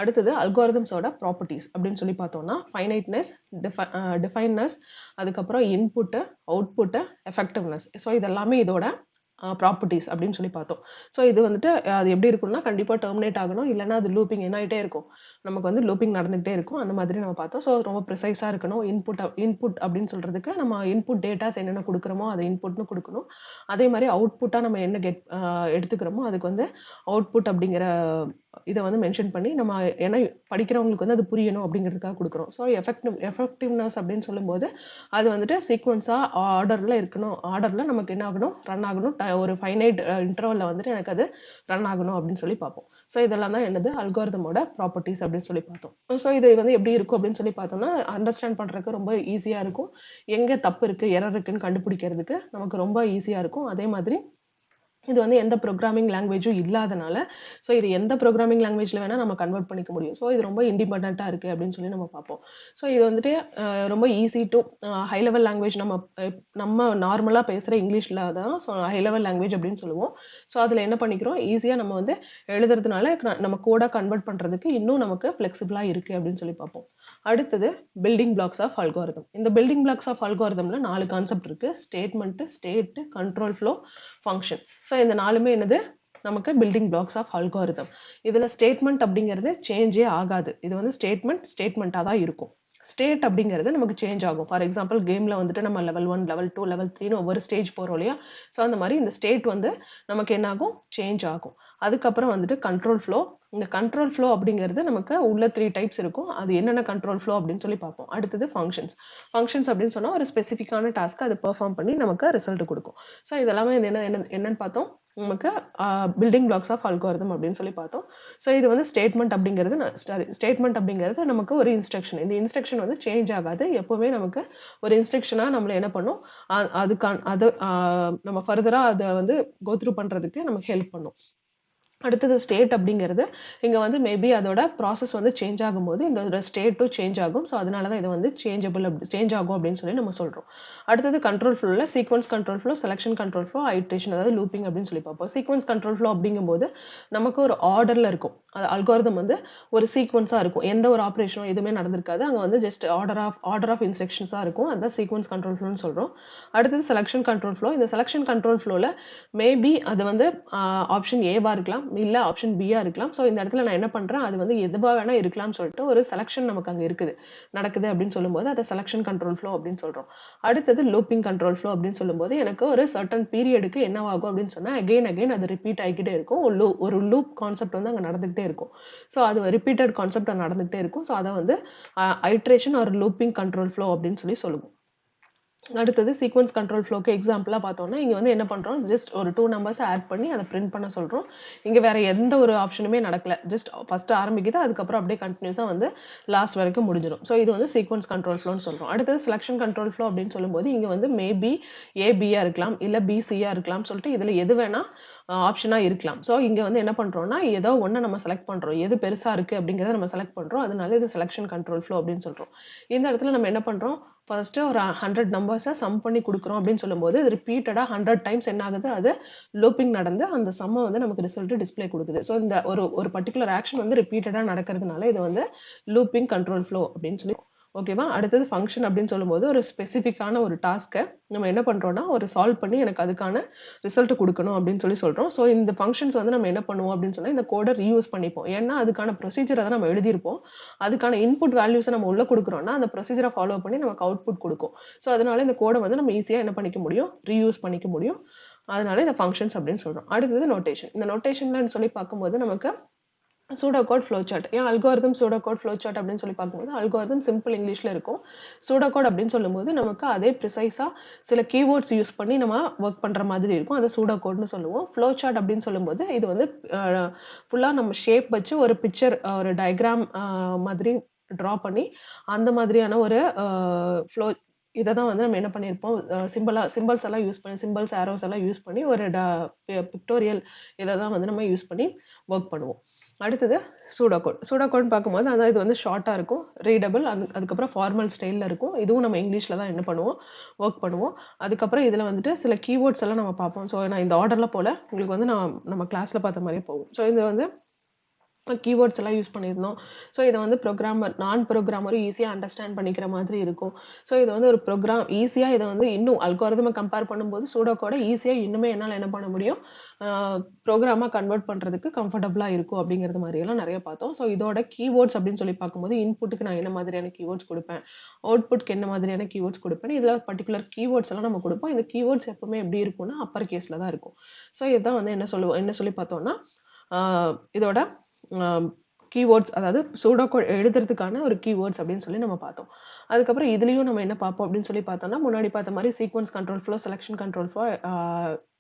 அடுத்தது அல்காரிதம்ஸோட ப்ராப்பர்ட்டிஸ் அப்படின்னு சொல்லி பார்த்தோம்னா ஃபைனைட்னஸ், டிஃபைன்னஸ், அதுக்கப்புறம் இன்புட்டு, அவுட்புட்டு, எஃபெக்டிவ்னஸ். ஸோ இதெல்லாமே இதோட ப்ராப்பர்ட்டிஸ் அப்படின்னு சொல்லி பார்த்தோம். ஸோ இது வந்துட்டு அது எப்படி இருக்கும்னா கண்டிப்பாக டெர்மினேட் ஆகணும், இல்லைன்னா அது லூப்பிங் என்ன ஆகிட்டே இருக்கும், நமக்கு வந்து லூப்பிங் நடந்துகிட்டே இருக்கும். அந்த மாதிரி நம்ம பார்த்தோம். ஸோ ரொம்ப ப்ரிசைஸாக இருக்கணும். இன்புட் அப்படின்னு சொல்கிறதுக்கு நம்ம இன்புட் டேட்டாஸ் என்னென்ன கொடுக்குறோமோ அதை இன்புட்னு கொடுக்கணும். அதே மாதிரி அவுட்புட்டாக நம்ம என்ன எடுத்துக்கிறோமோ அதுக்கு வந்து அவுட்புட் அப்படிங்கிற இதை வந்து மென்ஷன் பண்ணி நம்ம ஏன்னா படிக்கிறவங்களுக்கு வந்து அது புரியணும் அப்படிங்கிறதுக்காக கொடுக்குறோம். ஸோ எஃபெக்டிவ்னஸ் அப்படின்னு சொல்லும்போது அது வந்துட்டு சீக்வன்ஸாக ஆர்டரில் இருக்கணும். ஆர்டரில் நமக்கு என்ன ஆகணும், ரன் ஆகணும். ஒரு ஃபைனைட் இன்டர்வலில் வந்துட்டு எனக்கு அது ரன் ஆகணும் அப்படின்னு சொல்லி பார்ப்போம். ஸோ இதெல்லாம் தான் என்னது அல்காரிதமோட ப்ராப்பர்ட்டிஸ் அப்படின்னு சொல்லி பார்த்தோம். ஸோ இது வந்து எப்படி இருக்கும் அப்படின்னு சொல்லி பார்த்தோம்னா அண்டர்ஸ்டாண்ட் பண்ணுறதுக்கு ரொம்ப ஈஸியாக இருக்கும். எங்கே தப்பு இருக்குது, எரர் இருக்குன்னு கண்டுபிடிக்கிறதுக்கு நமக்கு ரொம்ப ஈஸியாக இருக்கும். அதே மாதிரி இது வந்து எந்த ப்ரோக்ராமிங் லாங்குவேஜும் இல்லாதனால ஸோ இது எந்த ப்ரோக்ராமிங் லாங்குவேஜில் வேணால் நம்ம கன்வெர்ட் பண்ணிக்க முடியும். ஸோ இது ரொம்ப இண்டிபெண்ட்டாக இருக்குது அப்படின்னு சொல்லி நம்ம பார்ப்போம். ஸோ இது வந்துட்டு ரொம்ப easy to high level language. நம்ம நார்மலாக பேசுகிற இங்கிலீஷில் தான் ஸோ ஹை லெவல் லாங்குவேஜ் அப்படின்னு சொல்லுவோம். ஸோ அதில் என்ன பண்ணிக்கிறோம், ஈஸியாக நம்ம வந்து எழுதுறதுனால நம்ம கோடாக கன்வெர்ட் பண்ணுறதுக்கு இன்னும் நமக்கு ஃப்ளெக்சிபிளாக இருக்குது அப்படின்னு சொல்லி பார்ப்போம். அடுத்தது பில்டிங் பிளாக்ஸ் ஆஃப் அல்காரிதம். இந்த பில்டிங் பிளாக்ஸ் ஆஃப் அல்காரிதம்ல 4 கான்செப்ட் இருக்குது. Statement, state, control flow, function. So இந்த 4மே என்னது நமக்கு பில்டிங் பிளாக்ஸ் ஆஃப் அல்காரிதம். இதில் ஸ்டேட்மெண்ட் அப்படிங்கிறது சேஞ்சே ஆகாது. இது வந்து ஸ்டேட்மெண்ட்டாக தான் இருக்கும். ஸ்டேட் அப்படிங்கிறது நமக்கு சேஞ்ச் ஆகும். ஃபார் எக்ஸாம்பிள் கேமில் வந்துட்டு நம்ம லெவல் 1, லெவல் 2, லெவல் 3ன்னு ஒவ்வொரு ஸ்டேஜ் போகிறோம் இல்லையா. ஸோ அந்த மாதிரி இந்த ஸ்டேட் வந்து நமக்கு என்ன ஆகும், சேஞ்ச் ஆகும். அதுக்கப்புறம் வந்துட்டு கண்ட்ரோல் ஃப்ளோ. இந்த கண்ட்ரோல் ஃப்ளோ அப்படிங்கிறது நமக்கு உள்ள 3 டைப்ஸ் இருக்கும். அது என்னென்ன கண்ட்ரோல் ஃப்ளோ அப்படின்னு சொல்லி பார்ப்போம். அடுத்தது ஃபங்க்ஷன்ஸ். ஃபங்க்ஷன்ஸ் அப்படின்னு சொன்னால் ஒரு ஸ்பெசிஃபிக்கான டாஸ்க்கு அது பெர்ஃபார்ம் பண்ணி நமக்கு ரிசல்ட் கொடுக்கும். ஸோ இதெல்லாமே என்னன்னு பார்த்தோம், நமக்கு பில்டிங் பிளாக்ஸ் ஆஃப் அல்காரிதம் அப்படின்னு சொல்லி பார்த்தோம். ஸோ இது வந்து ஸ்டேட்மெண்ட் அப்படிங்கிறது நமக்கு ஒரு இன்ஸ்ட்ரக்ஷன். இந்த இன்ஸ்ட்ரக்ஷன் வந்து சேஞ்ச் ஆகாது. எப்போவுமே நமக்கு ஒரு இன்ஸ்ட்ரக்ஷனாக நம்மளை என்ன பண்ணும், அது நம்ம ஃபர்தராக அதை வந்து கோத்ரூ பண்ணுறதுக்கு நமக்கு ஹெல்ப் பண்ணும். அடுத்தது ஸ்டேட் அப்படிங்கிறது இங்கே வந்து மேபி அதோட ப்ராசஸ் வந்து சேஞ்ச் ஆகும்போது இந்த ஸ்டேட்டும் சேஞ்ச் ஆகும். ஸோ அதனால தான் இது வந்து சேஞ்ச் ஆகும் அப்படின்னு சொல்லி நம்ம சொல்கிறோம். அடுத்தது கண்ட்ரோல் ஃப்ளோவில் sequence control flow, selection control flow, iteration, அதாவது லூப்பிங் அப்படின்னு சொல்லி பார்ப்போம். சீக்வன்ஸ் கண்ட்ரோல் ஃப்ளோ அப்படிங்கும்போது நமக்கு ஒரு ஆர்டரில் இருக்கும். அது அல்காரிதம் வந்து ஒரு சீக்வன்ஸாக இருக்கும். எந்த ஒரு ஆப்ரேஷனும் எதுவுமே நடந்திருக்காது. அங்கே வந்து ஜஸ்ட் ஆர்டர் ஆஃப் இன்ஸ்ட்ரக்ஷன்ஸாக இருக்கும். அதுதான் சீக்வன்ஸ் கண்ட்ரோல் ஃப்ளோன்னு சொல்கிறோம். அடுத்தது செலெக்ஷன் கண்ட்ரோல் ஃப்ளோ. இந்த செலெக்ஷன் கண்ட்ரோல் ஃப்ளோவில் மேபி அது வந்து ஆப்ஷன் ஏவாக இருக்கலாம், இல்லை ஆப்ஷன் பியா இருக்கலாம். ஸோ இந்த இடத்துல நான் என்ன பண்ணுறேன், அது வந்து எதுவாக வேணால் இருக்கலாம்னு சொல்லிட்டு ஒரு செலெக்ஷன் நமக்கு அங்கே நடக்குது அப்படின்னு சொல்லும்போது அதை செலெக்ஷன் கண்ட்ரோல் ஃப்ளோ அப்படின்னு சொல்கிறோம். அடுத்தது லூப்பிங் கண்ட்ரோல் ஃப்ளோ அப்படின்னு சொல்லும்போது எனக்கு ஒரு சர்டன் பீரியடுக்கு என்னவாகும் அப்படின்னு சொன்னால் அகெயின் அது ரிப்பீட் ஆகிக்கிட்டே இருக்கும். ஒரு லூப் கான்செப்ட் வந்து அங்கே நடந்துகிட்டே இருக்கும். ஸோ அது ரிப்பீட்டட் கான்செப்ட் நடந்துகிட்டே இருக்கும். ஸோ அதை வந்து ஐட்ரேஷன் ஒரு லூப்பிங் கண்ட்ரோல் ஃப்ளோ அப்படின்னு சொல்லி சொல்லுவோம். அடுத்தது சீக்வன்ஸ் கண்ட்ரோல் ஃப்ளோக்கு எக்ஸாம்பிளாக பார்த்தோம்னா இங்கே வந்து என்ன பண்ணுறோம், ஜஸ்ட் ஒரு 2 நம்பர்ஸை ஆட் பண்ணி அதை பிரிண்ட் பண்ண சொல்கிறோம். இங்கே வேறு எந்த ஒரு ஆப்ஷனுமே நடக்கல. ஜஸ்ட் ஃபஸ்ட்டு ஆரம்பிக்குது, அதுக்கப்புறம் அப்படியே கண்டினியூஸாக வந்து லாஸ்ட் வரைக்கும் முடிஞ்சிடும். ஸோ இது வந்து சீக்வன்ஸ் கண்ட்ரோல் ஃப்ளோன்னு சொல்கிறோம். அடுத்தது செலெக்ஷன் கண்ட்ரோல் ஃப்ளோ அப்படின்னு சொல்லும்போது இங்கே வந்து மேபி ஏபியாக இருக்கலாம், இல்லை பிசியாக இருக்கலாம் சொல்லிட்டு இதில் எது வேணால் ஆப்ஷனாக இருக்கலாம். ஸோ இங்கே வந்து என்ன பண்ணுறோம்னா ஏதோ ஒன்று நம்ம செலக்ட் பண்ணுறோம், எது பெருசாக இருக்குது அப்படிங்கிறத நம்ம செலக்ட் பண்ணுறோம். அதனால இது செலெக்ஷன் கண்ட்ரோல் ஃப்ளோ அப்படின்னு சொல்கிறோம். இந்த இடத்துல நம்ம என்ன பண்ணுறோம், ஃபர்ஸ்ட்டு ஒரு 100 நம்பர்ஸை சம் பண்ணி கொடுக்குறோம் அப்படின்னு சொல்லும்போது இது ரிப்பீட்டடாக 100 டைம்ஸ் என்ன ஆகுது, அது லூப்பிங் நடந்து அந்த சம்மை வந்து நமக்கு ரிசல்ட் டிஸ்பிளே கொடுக்குது. ஸோ இந்த ஒரு பர்டிகுலர் ஆக்ஷன் வந்து ரிப்பீட்டடாக நடக்கிறதுனால இது வந்து லூப்பிங் கண்ட்ரோல் ஃப்ளோ அப்படின்னு சொல்லி. ஓகேவா. அடுத்தது ஃபங்க்ஷன் அப்படின்னு சொல்லும்போது ஒரு ஸ்பெசிஃபிக்கான ஒரு டாஸ்க்கை நம்ம என்ன பண்ணுறோம்னா ஒரு சால்வ் பண்ணி எனக்கு அதுக்கான ரிசல்ட் கொடுக்கணும் அப்படின்னு சொல்லி சொல்கிறோம். ஸோ இந்த ஃபங்க்ஷன்ஸ் வந்து நம்ம என்ன பண்ணுவோம் அப்படின்னு சொன்னால் இந்த கோடை ரீயூஸ் பண்ணிப்போம். ஏன்னா அதுக்கான ப்ரொசீஜரை தான் நம்ம எழுதியிருப்போம். அதுக்கான இன்புட் வேல்யூஸை நம்ம உள்ளே கொடுக்குறோம்னா அந்த ப்ரொசீஜரை ஃபாலோ பண்ணி நமக்கு அவுட்புட் கொடுக்கும். ஸோ அதனால இந்த கோடை வந்து நம்ம ஈஸியாக என்ன பண்ணிக்க முடியும், ரீயூஸ் பண்ணிக்க முடியும். அதனால இந்த ஃபங்க்ஷன்ஸ் அப்படின்னு சொல்கிறோம். அடுத்தது நோட்டேஷன். இந்த நோட்டேஷன்லன்னு சொல்லி பார்க்கும்போது நமக்கு சூடோகோட் ஃப்ளோ சார்ட். ஏன் அல்காரிதம் சூடோகோட் ஃப்ளோ சார்ட் அப்படின்னு சொல்லி பார்க்கும்போது அல்காரிதம் சிம்பிள் இங்கிலீஷில் இருக்கும். சூடோகோட் அப்படின்னு சொல்லும்போது நமக்கு அதே ப்ரிசைஸாக சில கீவேர்ட்ஸ் யூஸ் பண்ணி நம்ம ஒர்க் பண்ணுற மாதிரி இருக்கும். அதை சூடோகோட்னு சொல்லுவோம். ஃப்ளோ சார்ட் அப்படின்னு சொல்லும்போது இது வந்து ஃபுல்லாக நம்ம ஷேப் வச்சு ஒரு பிக்சர், ஒரு டயக்ராம் மாதிரி ட்ரா பண்ணி அந்த மாதிரியான ஒரு ஃப்ளோ இதை தான் வந்து நம்ம என்ன பண்ணியிருப்போம், சிம்பிள்ஸ் எல்லாம் யூஸ் பண்ணி சிம்பிள்ஸ் ஆரோஸ் எல்லாம் யூஸ் பண்ணி ஒரு பிக்டோரியல் இதை தான் வந்து நம்ம யூஸ் பண்ணி ஒர்க் பண்ணுவோம். அடுத்தது சூடோகோட்னு பார்க்கும்போது அதான் இது வந்து ஷார்ட்டாக இருக்கும், ரீடபிள், அதுக்கப்புறம் ஃபார்மல் ஸ்டைலில் இருக்கும். இதுவும் நம்ம இங்கிலீஷில் தான் என்ன பண்ணுவோம், ஒர்க் பண்ணுவோம். அதுக்கப்புறம் இதில் வந்துட்டு சில கீவேர்ட்ஸ் எல்லாம் நம்ம பார்ப்போம். ஸோ நான் இந்த ஆர்டரில் போல் உங்களுக்கு வந்து நம்ம கிளாஸில் பார்த்த மாதிரியே போகும். ஸோ இது வந்து கீவேர்ட்ஸ் எல்லாம் யூஸ் பண்ணியிருந்தோம். ஸோ இதை வந்து நான் ப்ரோக்ராமரும் ஈஸியாக அண்டர்ஸ்டாண்ட் பண்ணிக்கிற மாதிரி இருக்கும். ஸோ இது வந்து ஒரு ஈஸியாக இதை வந்து இன்னும் அல்காரிதமை கம்பேர் பண்ணும்போது சூடோ கோட ஈஸியாக இன்னுமே என்னால் என்ன பண்ண முடியும், ப்ரோக்ராமாக கன்வெர்ட் பண்ணுறதுக்கு கம்ஃபர்டபுளாக இருக்கும் அப்படிங்கிறது மாதிரியெல்லாம் நிறைய பார்த்தோம். ஸோ இதோட கீவேர்ட்ஸ் அப்படின்னு சொல்லி பார்க்கும்போது இன்புட்டுக்கு நான் என்ன மாதிரியான கீவேர்ட்ஸ் கொடுப்பேன், அவுட்புட்க்கு என்ன மாதிரியான கீவேர்ட்ஸ் கொடுப்பேன், இதில் பர்டிகுலர் கீவேர்ட்ஸ் எல்லாம் நம்ம கொடுப்போம். இந்த கீவேர்ட்ஸ் எப்பவுமே எப்படி இருக்கும்னா அப்பர் கேஸில் தான் இருக்கும். ஸோ இதுதான் வந்து என்ன சொல்லி பார்த்தோம்னா இதோட கீவேர்ட்ஸ், அதாவது சூடோ கோட் எழுதுறதுக்கான ஒரு கீவேர்ட்ஸ் அப்படின்னு சொல்லி நம்ம பார்த்தோம். அதுக்கப்புறம் இதுலேயும் நம்ம என்ன பார்ப்போம் அப்படின்னு சொல்லி பார்த்தோம்னா, முன்னாடி பார்த்த மாதிரி sequence control flow, selection control flow,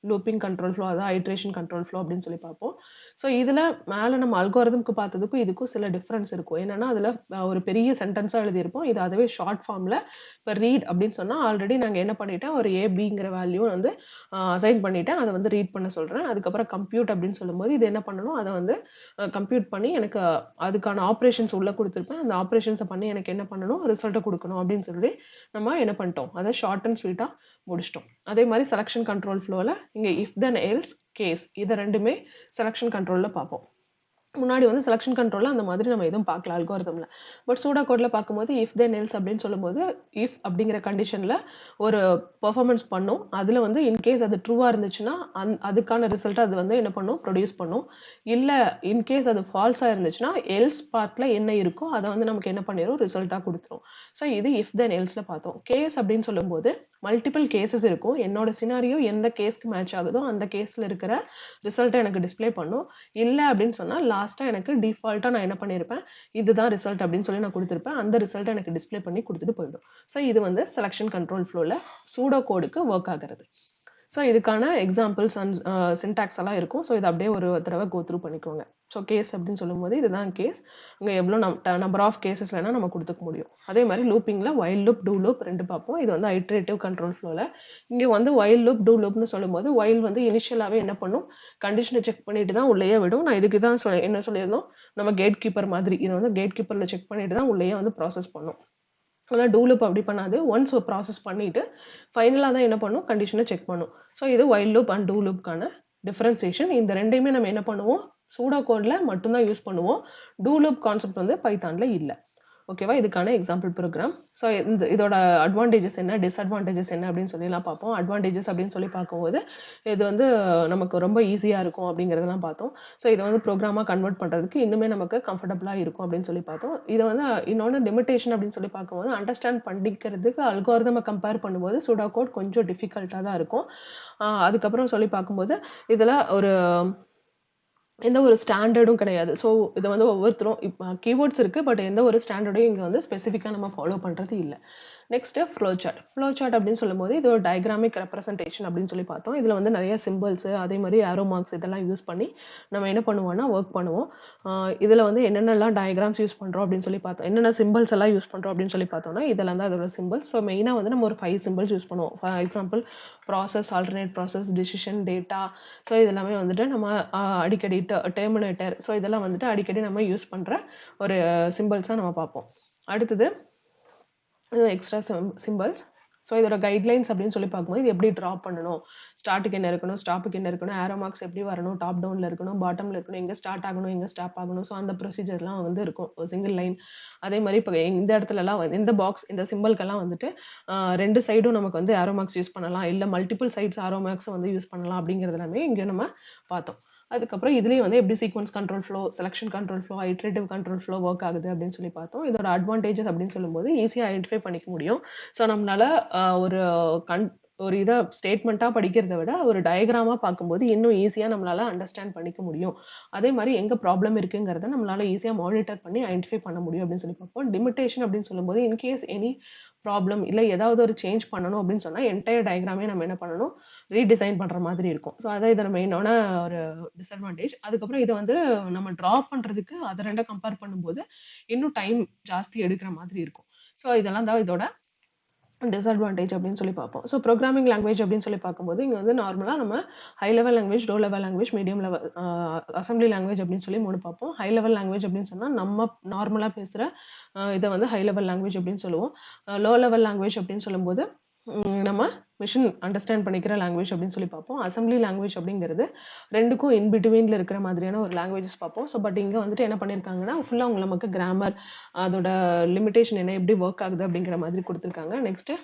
looping control flow, அதாவது ஐட்ரேஷன் கண்ட்ரோல் ஃப்ளோ அப்படின்னு சொல்லி பார்ப்போம். ஸோ இதில் மேலே நம்ம அல்காரிதம்க்கு பார்த்ததுக்கும் இதுக்கும் சில டிஃப்ரென்ஸ் இருக்கும். என்னன்னா அதில் ஒரு பெரிய சென்டென்ஸாக எழுதியிருப்போம். இது அதுவே ஷார்ட் ஃபார்மில் இப்போ ரீட் அப்படின்னு சொன்னால் ஆல்ரெடி நாங்கள் என்ன பண்ணிட்டேன், ஒரு ஏபிங்கிற வேல்யூ வந்து அசைன் பண்ணிட்டேன். அதை வந்து ரீட் பண்ண சொல்கிறேன். அதுக்கப்புறம் கம்ப்யூட் அப்படின்னு சொல்லும்போது இது என்ன பண்ணணும், அதை வந்து கம்ப்யூட் பண்ணி எனக்கு அதுக்கான ஆப்ரேஷன்ஸ் உள்ளே கொடுத்துருப்பேன். அந்த ஆப்ரேஷன்ஸை பண்ணி எனக்கு என்ன பண்ணணும், ரிசல்ட்டை கொடுக்கணும் அப்படின்னு சொல்லி நம்ம என்ன பண்ணிட்டோம், அதை ஷார்ட் அண்ட் ஸ்வீட்டாக முடிச்சிட்டோம். அதே மாதிரி செலெக்ஷன் கண்ட்ரோல் ஃப்ளோவில் இங்கே இஃப் தென் எல்ஸ் கேஸ் இதை ரெண்டுமே செலெக்ஷன் கண்ட்ரோலில் பார்ப்போம். முன்னாடி வந்து செலெக்ஷன் கண்ட்ரோலில் அந்த மாதிரி நம்ம எதுவும் பார்க்கல அல்காரிதமில். பட் சூடோ கோடில் பார்க்கும்போது இஃப் தென் எல்ஸ் அப்படின்னு சொல்லும்போது இஃப் அப்படிங்கிற கண்டிஷனில் ஒரு பெர்ஃபார்மன்ஸ் பண்ணும். அதில் வந்து இன்கேஸ் அது ட்ரூவாக இருந்துச்சுன்னா அதுக்கான ரிசல்ட்டை அது வந்து என்ன பண்ணும், ப்ரொடியூஸ் பண்ணும். இல்லை இன்கேஸ் அது ஃபால்ஸாக இருந்துச்சுன்னா எல்ஸ் பார்ட்டில் என்ன இருக்கோ அதை வந்து நமக்கு என்ன பண்ணிடும், ரிசல்ட்டாக கொடுத்துரும். ஸோ இது இஃப் தென் எல்ஸில் பார்த்தோம். கேஸ் அப்படின்னு சொல்லும்போது மல்டிபிள் கேசஸ் இருக்கும். என்னோட சினாரியோ எந்த கேஸ்க்கு மேட்ச் ஆகுதோ அந்த கேஸில் இருக்கிற ரிசல்ட்டை எனக்கு டிஸ்பிளே பண்ணும். இல்லை அப்படின்னு சொன்னால் லாஸ்ட்டாக எனக்கு டிஃபால்ட்டாக நான் என்ன பண்ணியிருப்பேன், இதுதான் ரிசல்ட் அப்படின்னு சொல்லி நான் கொடுத்துருப்பேன். அந்த ரிசல்ட்டை எனக்கு டிஸ்பிளே பண்ணி கொடுத்துட்டு போயிடும். ஸோ இது வந்து செலெக்ஷன் கண்ட்ரோல் ஃப்ளோவில் சூடோ கோடுக்கு ஒர்க் ஆகிறது. ஸோ இதுக்கான எக்ஸாம்பிள்ஸ் அண்ட் சின்டாக்ஸ் எல்லாம் இருக்கும். ஸோ இதை அப்படியே ஒரு தடவை கோ த்ரூ பண்ணிக்கோங்க. ஸோ கேஸ் அப்படின்னு சொல்லும்போது இதுதான் கேஸ். அங்கே எவ்வளோ நம்பர் ஆஃப் கேசஸ் வேணால் நம்ம கொடுத்துக்க முடியும். அதே மாதிரி லூப்பிங்கில் வைல் லூப், டூ லூப் ரெண்டு பார்ப்போம். இது வந்து ஐட்ரேட்டிவ் கண்ட்ரோல் ஃப்ளோவில். இங்கே வந்து வைல் லூப், டூ லூப்னு சொல்லும்போது வைல் வந்து இனிஷியலாகவே என்ன பண்ணும், கண்டிஷனை செக் பண்ணிட்டு தான் உள்ளேயே விடும். நான் இதுக்கு தான் என்ன சொல்லியிருந்தோம், நம்ம கேட் கீப்பர் மாதிரி இதை வந்து கேட் கீப்பரில் செக் பண்ணிட்டு தான் உள்ளேயே வந்து ப்ராசஸ் பண்ணும். ஆனால் டூ லூப் அப்படி பண்ணாது. ஒன்ஸ் ப்ராசஸ் பண்ணிவிட்டு ஃபைனலாக தான் என்ன பண்ணும், கண்டிஷனை செக் பண்ணும். ஸோ இது வைல் லூப் அண்ட் டூ லூப்க்கான டிஃப்ரென்சியேஷன். இந்த ரெண்டையுமே நம்ம என்ன பண்ணுவோம், சூடோ கோடில் மட்டும்தான் யூஸ் பண்ணுவோம். டூ லூப் கான்செப்ட் வந்து பைத்தானில் இல்லை. ஓகேவா, இதுக்கான எக்ஸாம்பிள் ப்ரோக்ராம். ஸோ இதோட அட்வான்டேஜஸ் என்ன, டிஸ்அட்வான்டேஜஸ் என்ன அப்படின்னு சொல்லிலாம் பார்ப்போம். அட்வான்டேஜஸ் அப்படின்னு சொல்லி பார்க்கும்போது இது வந்து நமக்கு ரொம்ப ஈஸியாக இருக்கும் அப்படிங்கிறதெல்லாம் பார்த்தோம். ஸோ இதை வந்து ப்ரோக்ராமாக கன்வெர்ட் பண்ணுறதுக்கு இன்னுமே நமக்கு கம்ஃபர்டபுளாக இருக்கும் அப்படின்னு சொல்லி பார்த்தோம். இதை வந்து இன்னொன்று லிமிட்டேஷன் அப்படின்னு சொல்லி பார்க்கும்போது அண்டர்ஸ்டாண்ட் பண்ணிக்கிறதுக்கு அல்காரிதமை கம்பேர் பண்ணும்போது சூடோ கோட் கொஞ்சம் டிஃபிகல்ட்டாக தான் இருக்கும். அதுக்கப்புறம் சொல்லி பார்க்கும்போது இதில் எந்த ஒரு ஸ்டாண்டர்டும் கிடையாது. ஸோ இதை வந்து ஒவ்வொருத்தரும் இப்போ கீவேர்ட்ஸ் இருக்குது, பட் எந்த ஒரு ஸ்டாண்டர்டையும் இங்கே வந்து ஸ்பெசிஃபிக்காக நம்ம ஃபாலோ பண்ணுறது இல்லை. நெக்ஸ்ட்டு ஃப்ளோ சார்ட் அப்படின்னு சொல்லும்போது இது ஒரு டயக்ராமிக் ரெப்ரசன்டேஷன் அப்படின்னு சொல்லி பார்த்தோம். இதில் வந்து நிறைய சிம்பிள்ஸு, அதே மாதிரி ஆரோ மார்க்ஸ் இதெல்லாம் யூஸ் பண்ணி நம்ம என்ன பண்ணுவோம்னா ஒர்க் பண்ணுவோம். இதில் வந்து என்னென்னலாம் டயக்ராம்ஸ் யூஸ் பண்ணுறோம் அப்படின்னு சொல்லி பார்த்தோம், என்னென்ன சிம்பிள்ஸ் எல்லாம் யூஸ் பண்ணுறோம் அப்படின்னு சொல்லி பார்த்தோம்னா இதெல்லாம் தான் அதோட சிம்பிள்ஸ். ஸோ மெயினாக வந்து நம்ம ஒரு 5 சிம்பிள்ஸ் யூஸ் பண்ணுவோம். For example process, alternate process, decision, data. So இதெல்லாமே வந்துட்டு நம்ம அடிக்கடி டெர்மினேட்டர், ஸோ இதெல்லாம் வந்துட்டு அடிக்கடி நம்ம யூஸ் பண்ணுற ஒரு சிம்பிள்ஸாக நம்ம பார்ப்போம். அடுத்தது எக்ஸ்ட்ரா சிம்பிள்ஸ். ஸோ இதோட கைட்லைன்ஸ் அப்படின்னு சொல்லி பார்க்கும்போது இது எப்படி ட்ரா பண்ணணும், ஸ்டார்ட்டுக்கு என்ன இருக்கணும், ஸ்டாப்புக்கு என்ன இருக்கணும், ஆரோ மார்க்ஸ் எப்படி வரணும், டாப் டவுனில் இருக்கணும், பாட்டமில் இருக்கணும், எங்கே ஸ்டார்ட் ஆகணும், எங்கே ஸ்டாப் ஆகணும். ஸோ அந்த ப்ரொசீஜர்லாம் வந்து இருக்கும் சிங்கிள் லைன். அதே மாதிரி இப்போ இந்த இடத்துலலாம் இந்த பாக்ஸ், இந்த சிம்பிள்கெல்லாம் வந்துட்டு 2 சைடும் நமக்கு வந்து ஆரோ மார்க்ஸ் யூஸ் பண்ணலாம், இல்லை மல்டிபிள் சைட்ஸ் ஆரோ மார்க்ஸை வந்து யூஸ் பண்ணலாம் அப்படிங்கிறது எல்லாமே இங்கே நம்ம பார்த்தோம். அதுக்கப்புறம் இதுலேயே வந்து எப்படி sequence control flow, selection control flow, iterative control flow work ஆகுது அப்படின்னு சொல்லி பார்த்தோம். இதோட அட்வான்டேஜஸ் அப்படின்னு சொல்லும்போது ஈஸியாக ஐடென்டிஃபை பண்ணிக்க முடியும். ஸோ நம்மளால ஒரு இதை ஸ்டேட்மெண்ட்டாக படிக்கிறத விட ஒரு டயக்ராமாக பார்க்கும்போது இன்னும் ஈஸியாக நம்மளால் அண்டர்ஸ்டாண்ட் பண்ணிக்க முடியும். அதே மாதிரி எங்கே ப்ராப்ளம் இருக்குங்கிறத நம்மளால் ஈஸியாக மானிட்டர் பண்ணி ஐடென்டிஃபை பண்ண முடியும் அப்படின்னு சொல்லி பார்ப்போம். லிமிட்டேஷன் அப்படின்னு சொல்லும்போது இன்கேஸ் எனி ப்ராப்ளம் இல்லை ஏதாவது ஒரு சேஞ்ச் பண்ணணும் அப்படின்னு சொன்னால் என்டையர் டயக்ராமே நம்ம என்ன பண்ணணும், ரீடிசைன் பண்ணுற மாதிரி இருக்கும். ஸோ அதான் இதை மெயினான ஒரு டிஸ்அட்வான்டேஜ். அதுக்கப்புறம் இதை வந்து நம்ம ட்ரா பண்ணுறதுக்கு அதை ரெண்டை கம்பேர் பண்ணும்போது இன்னும் டைம் ஜாஸ்தி எடுக்கிற மாதிரி இருக்கும். ஸோ இதெல்லாம் தான் இதோட டிஸ்அட்வான்டேஜ் அப்படின்னு சொல்லி பார்ப்போம். ஸோ ப்ரோக்ராமிங் லாங்குவேஜ் அப்படின்னு சொல்லி பார்க்கும்போது இங்கே வந்து நார்மலாக நம்ம high level language, low level language, medium level, assembly language அப்படின்னு சொல்லி 3 பார்ப்போம். ஹை லெவல் லாங்குவேஜ் அப்படின்னு சொன்னால் நம்ம நார்மலாக பேசுகிற இதை வந்து ஹை லெவல் லாங்குவேஜ் அப்படின்னு சொல்லுவோம். லோ லெவல் லாங்குவேஜ் அப்படின்னு சொல்லும்போது நம்ம மிஷின் அண்டர்ஸ்டாண்ட் பண்ணிக்கிற லாங்குவேஜ் அப்படின்னு சொல்லி பார்ப்போம். அசெம்பிளி லாங்குவேஜ் அப்படிங்கிறது 2க்கும் இன் பிட்வீனில் இருக்கிற மாதிரியான ஒரு லாங்குவேஜஸ் பார்ப்போம். ஸோ பட் இங்கே வந்துட்டு என்ன பண்ணியிருக்காங்கன்னா ஃபுல்லாக அவங்க நமக்கு கிராமர், அதோட லிமிடேஷன் என்ன, எப்படி ஒர்க் ஆகுது அப்படிங்கிற மாதிரி கொடுத்துருக்காங்க. Next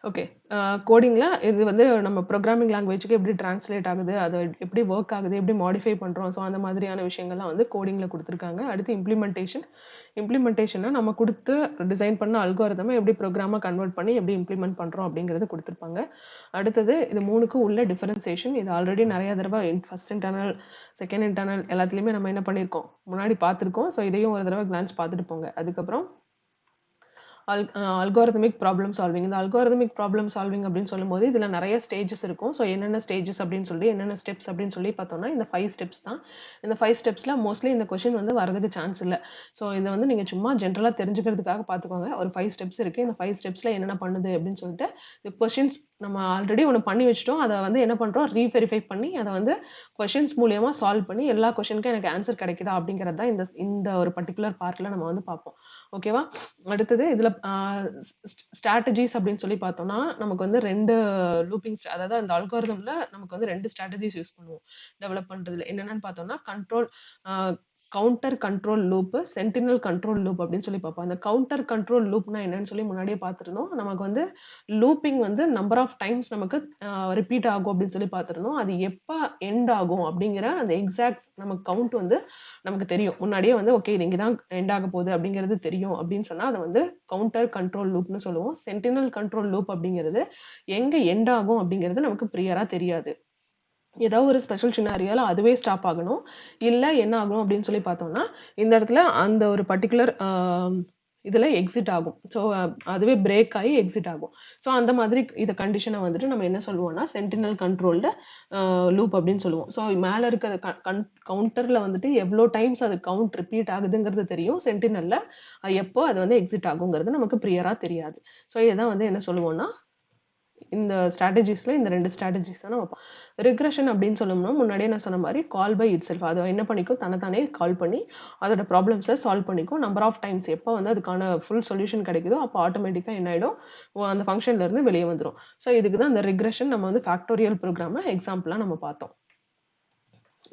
okay. கோடிங்கில் இது வந்து நம்ம ப்ரோக்ராமிங் லாங்குவேஜுக்கு எப்படி ட்ரான்ஸ்லேட் ஆகுது, அது எப்படி ஒர்க் ஆகுது, எப்படி மாடிஃபை பண்ணுறோம், ஸோ அந்த மாதிரியான விஷயங்கள்லாம் வந்து கோடிங்கில் கொடுத்துருக்காங்க. அடுத்து இம்ப்ளிமெண்டேஷனை நம்ம கொடுத்து டிசைன் பண்ண அல்காரிதமை எப்படி ப்ரோக்ராமாக கன்வெர்ட் பண்ணி எப்படி இம்ப்ளிமெண்ட் பண்ணுறோம் அப்படிங்கிறது கொடுத்துருப்பாங்க. அடுத்தது இது 3க்கும் உள்ள டிஃபரன்சியேஷன். இது ஆல்ரெடி நிறைய தடவை ஃபர்ஸ்ட் இன்டர்னல், செகண்ட் இன்டர்னல் எல்லாத்துலேயுமே நம்ம என்ன பண்ணியிருக்கோம், முன்னாடி பார்த்துருக்கோம். ஸோ இதையும் ஒரு தடவை கிளான்ஸ் பார்த்துட்டு போங்க. அதுக்கப்புறம் அல்காரிதமிக் ப்ராப்ளம் சால்விங். இந்த அல்காரிதமிக் ப்ராப்ளம் சால்விங் அப்படின்னு சொல்லும்போது இதில் நிறைய ஸ்டேஜஸ் இருக்கும். ஸோ என்னென்ன ஸ்டேஜஸ் அப்படின்னு சொல்லி, என்னென்ன ஸ்டெப்ஸ் அப்படின்னு சொல்லி பார்த்தோம்னா இந்த 5 ஸ்டெப்ஸ் தான். இந்த 5 ஸ்டெப்ஸில் மோஸ்ட்லி இந்த கொஷின் வந்து வரதுக்கு சான்ஸ் இல்லை. ஸோ இதை வந்து நீங்கள் சும்மா ஜென்ரலாக தெரிஞ்சுக்கிறதுக்காக பார்த்துக்கோங்க. ஒரு 5 ஸ்டெப்ஸ் இருக்குது. இந்த 5 ஸ்டெப்ஸில் என்னென்ன பண்ணுது அப்படின்னு சொல்லிட்டு இந்த கொஷின்ஸ் நம்ம ஆல்ரெடி ஒன்று பண்ணி வச்சுட்டோம். அதை வந்து என்ன பண்ணுறோம், ரீவெரிஃபை பண்ணி அதை வந்து கொஷின்ஸ் மூலியமாக சால்வ் பண்ணி எல்லா கொஷனுக்கும் எனக்கு ஆன்சர் கிடைக்குதா அப்படிங்கிறது தான் இந்த ஒரு பர்டிகுலர் பார்ட்டில் நம்ம வந்து பார்ப்போம். ஓகேவா? அடுத்தது இதில் ஸ்ட்ராட்டஜிஸ் அப்படின்னு சொல்லி பார்த்தோம்னா நமக்கு வந்து 2 அதாவது அந்த அல்காரிதம்ல நமக்கு வந்து 2 ஸ்ட்ராட்டஜிஸ் யூஸ் பண்ணுவோம் டெவலப் பண்ணுறதுல. என்னென்னு பார்த்தோம்னா counter control loop, sentinel control loop அப்படின்னு சொல்லி பார்ப்போம். அந்த கவுண்டர் கண்ட்ரோல் லூப்னா என்னன்னு சொல்லி முன்னாடியே பார்த்துருந்தோம். நமக்கு வந்து லூப்பிங் வந்து நம்பர் ஆஃப் டைம்ஸ் நமக்கு ரிப்பீட் ஆகும் அப்படின்னு சொல்லி பார்த்துருந்தோம். அது எப்போ எண்ட் ஆகும் அப்படிங்கிற அந்த எக்ஸாக்ட் நமக்கு கவுண்ட் வந்து நமக்கு தெரியும். முன்னாடியே வந்து ஓகே இது இங்கே தான் எண்ட் ஆக போகுது அப்படிங்கிறது தெரியும் அப்படின்னு சொன்னால் அதை வந்து கவுண்டர் கண்ட்ரோல் லூப்னு சொல்லுவோம். சென்டினல் கண்ட்ரோல் லூப் அப்படிங்கிறது எங்கே எண்ட் ஆகும் அப்படிங்கிறது நமக்கு ப்ரியராக தெரியாது. ஏதோ ஒரு ஸ்பெஷல் சினாரியோல அதுவே ஸ்டாப் ஆகணும். இல்லை என்ன ஆகணும் அப்படின்னு சொல்லி பார்த்தோம்னா இந்த இடத்துல அந்த ஒரு பர்டிகுலர் இதில் எக்ஸிட் ஆகும். ஸோ அதுவே பிரேக் ஆகி எக்ஸிட் ஆகும். ஸோ அந்த மாதிரி இதை கண்டிஷனை வந்துட்டு நம்ம என்ன சொல்லுவோம்னா சென்டினல் கண்ட்ரோல்டு லூப் அப்படின்னு சொல்லுவோம். ஸோ மேலே இருக்கிற கவுண்டரில் வந்துட்டு எவ்வளோ டைம்ஸ் அது கவுண்ட் ரிப்பீட் ஆகுதுங்கிறது தெரியும். சென்டினலில் எப்போ அது வந்து எக்ஸிட் ஆகுங்கிறது நமக்கு ப்ரியராக தெரியாது. ஸோ இதான் வந்து என்ன சொல்லுவோம்னா இந்த ஸ்ட்ராட்டஜிஸில் இந்த 2 ஸ்ட்ராட்டஜிஸ் தான் நம்ம ரிக்ரெஷன் அப்படின்னு சொல்லணும்னா முன்னாடியே நான் சொன்ன மாதிரி கால் பை இட் செல்ஃப். அதை என்ன பண்ணிக்கும், தன்னைத்தானே கால் பண்ணி அதோட ப்ராப்ளம்ஸை சால்வ் பண்ணிக்கும். நம்பர் ஆஃப் டைம்ஸ் எப்போ வந்து அதுக்கான ஃபுல் சொல்யூஷன் கிடைக்குதோ அப்போ ஆட்டோமேட்டிக்காக என்ன ஆகிடும், அந்த ஃபங்க்ஷன்லேருந்து வெளியே வந்துடும். ஸோ இதுக்கு தான் இந்த ரிக்ரெஷன் நம்ம வந்து ஃபேக்டோரியல் ப்ரோக்ராமை எக்ஸாம்பிளாக நம்ம பார்த்தோம்.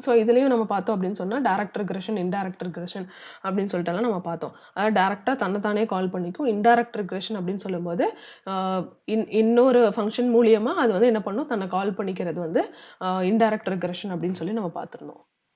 ஸோ இதுலேயும் நம்ம பார்த்தோம் அப்படின்னு சொன்னால் டைரக்ட் ரிக்ரெஷன், இன்டைரக்ட் ரிக்ரெஷன் அப்படின்னு சொல்லிட்டுலாம் நம்ம பார்த்தோம். அதாவது டேரெக்டாக தன்னைத்தானே கால் பண்ணிக்கும். இன்டைரக்ட் ரிக்ரெஷன் அப்படின்னு சொல்லும்போது இன்னொரு ஃபங்க்ஷன் மூலியமாக அது வந்து என்ன பண்ணும், தன்னை கால் பண்ணிக்கிறது வந்து இன்டைரக்ட் ரிக்ரெஷன் அப்படின்னு சொல்லி நம்ம பார்த்துருந்தோம்.